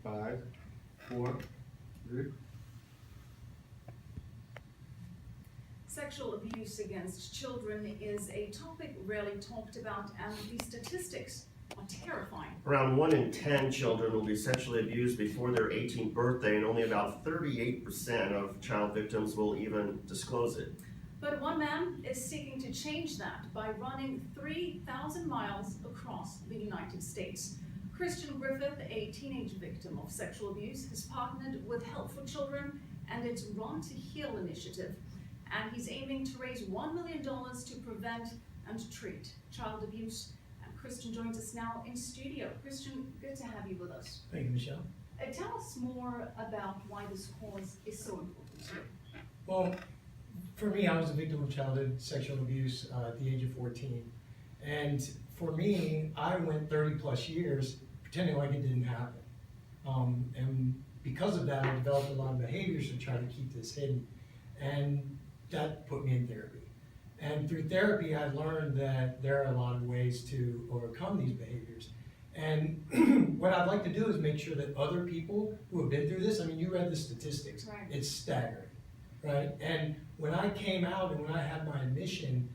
5, 4, 3. Sexual abuse against children is a topic rarely talked about, and the statistics are terrifying. Around 1 in 10 children will be sexually abused before their 18th birthday, and only about 38% of child victims will even disclose it. But one man is seeking to change that by running 3,000 miles across the United States. Christian Griffith, a teenage victim of sexual abuse, has partnered with Help for Children and its Run2Heal initiative. And he's aiming to raise $1 million to prevent and treat child abuse. And Christian joins us now in studio. Christian, good to have you with us. Thank you, Michelle. Tell us more about why this cause is so important to you. Well, for me, I was a victim of childhood sexual abuse at the age of 14. And for me, I went 30 plus years pretending like it didn't happen. And because of that, I developed a lot of behaviors to try to keep this hidden. And that put me in therapy. And through therapy, I learned that there are a lot of ways to overcome these behaviors. And what I'd like to do is make sure that other people who have been through this, I mean, you read the statistics, Right. It's staggering, right? And when I came out and when I had my admission,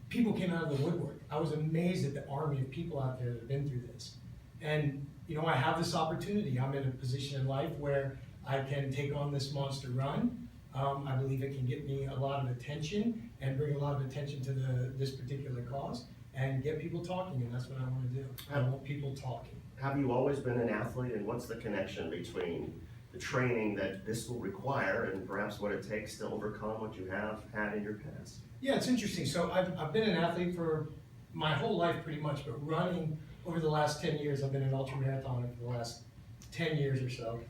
people came out of the woodwork. I was amazed at the army of people out there that have been through this. And, you know, I have this opportunity. I'm in a position in life where I can take on this monster run. I believe it can get me a lot of attention and bring a lot of attention to this particular cause and get people talking, and that's what I want to do. I want people talking. Have you always been an athlete, and what's the connection between the training that this will require and perhaps what it takes to overcome what you have had in your past? Yeah, it's interesting. So I've been an athlete for my whole life pretty much, but running over the last 10 years, I've been an ultramarathoner for the last 10 years or so.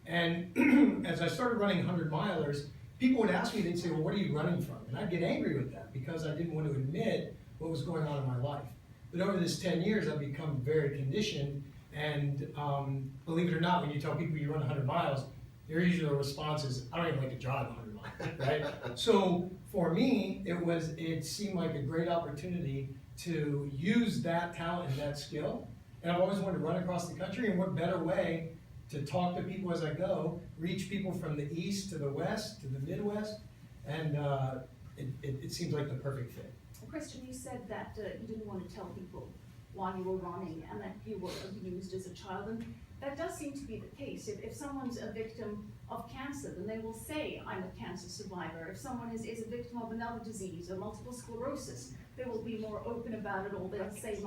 And as I started running 100 milers, people would ask me, they'd say, well, what are you running from? And I'd get angry with that because I didn't want to admit what was going on in my life. But over this 10 years, I've become very conditioned. And believe it or not, when you tell people you run 100 miles, their usual response is, I don't even like to drive 100 miles, right? So for me, it seemed like a great opportunity to use that talent and that skill. And I've always wanted to run across the country, and what better way to talk to people as I go, reach people from the east to the west to the Midwest, and it seems like the perfect fit. Christian, you said that you didn't want to tell people while you were running and that you were abused as a child, and that does seem to be the case. If someone's a victim of cancer, then they will say, I'm a cancer survivor. If someone is a victim of another disease or multiple sclerosis, they will be more open about it, or they'll say,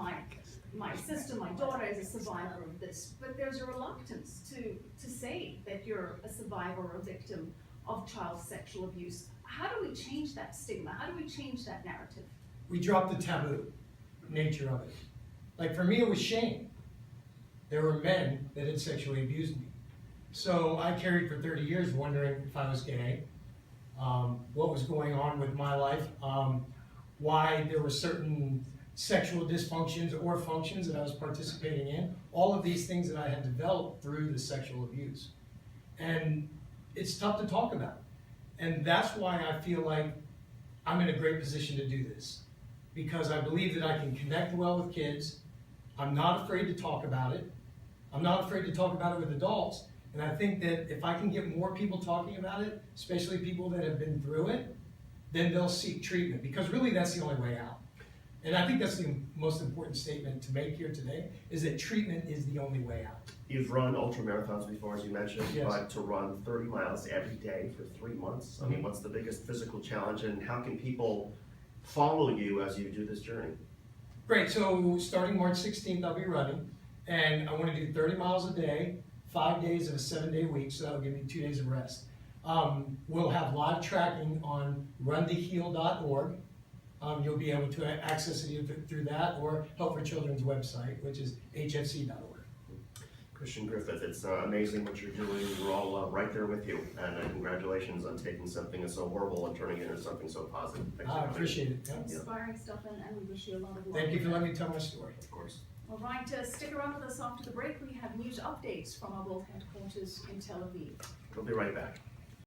my sister, my daughter is a survivor of this. But there's a reluctance to say that you're a survivor or a victim of child sexual abuse. How do we change that stigma? How do we change that narrative? We dropped the taboo nature of it. Like for me, it was shame. There were men that had sexually abused me. So I carried for 30 years wondering if I was gay, what was going on with my life, why there were certain sexual dysfunctions or functions that I was participating in, all of these things that I had developed through the sexual abuse. And it's tough to talk about. And that's why I feel like I'm in a great position to do this. Because I believe that I can connect well with kids. I'm not afraid to talk about it. I'm not afraid to talk about it with adults. And I think that if I can get more people talking about it, especially people that have been through it, then they'll seek treatment. Because really that's the only way out. And I think that's the most important statement to make here today, is that treatment is the only way out. You've run ultramarathons before, as you mentioned, Yes. but to run 30 miles every day for 3 months, I mean, what's the biggest physical challenge, and how can people follow you as you do this journey? Great, so starting March 16th, I'll be running, and I want to do 30 miles a day, 5 days of a 7-day week, so that'll give me 2 days of rest. We'll have live tracking on Run2Heal.org. You'll be able to access it either through that or Help for Children's website, which is hfc.org. Christian Griffith, it's amazing what you're doing. We're all right there with you, and congratulations on taking something that's so horrible and turning it into something so positive. Thanks for I coming. appreciate it. Yeah. Inspiring stuff, and we wish you a lot of luck. Thank you for letting me tell my story. Of course. All right, stick around with us after the break. We have news updates from our world headquarters in Tel Aviv. We'll be right back.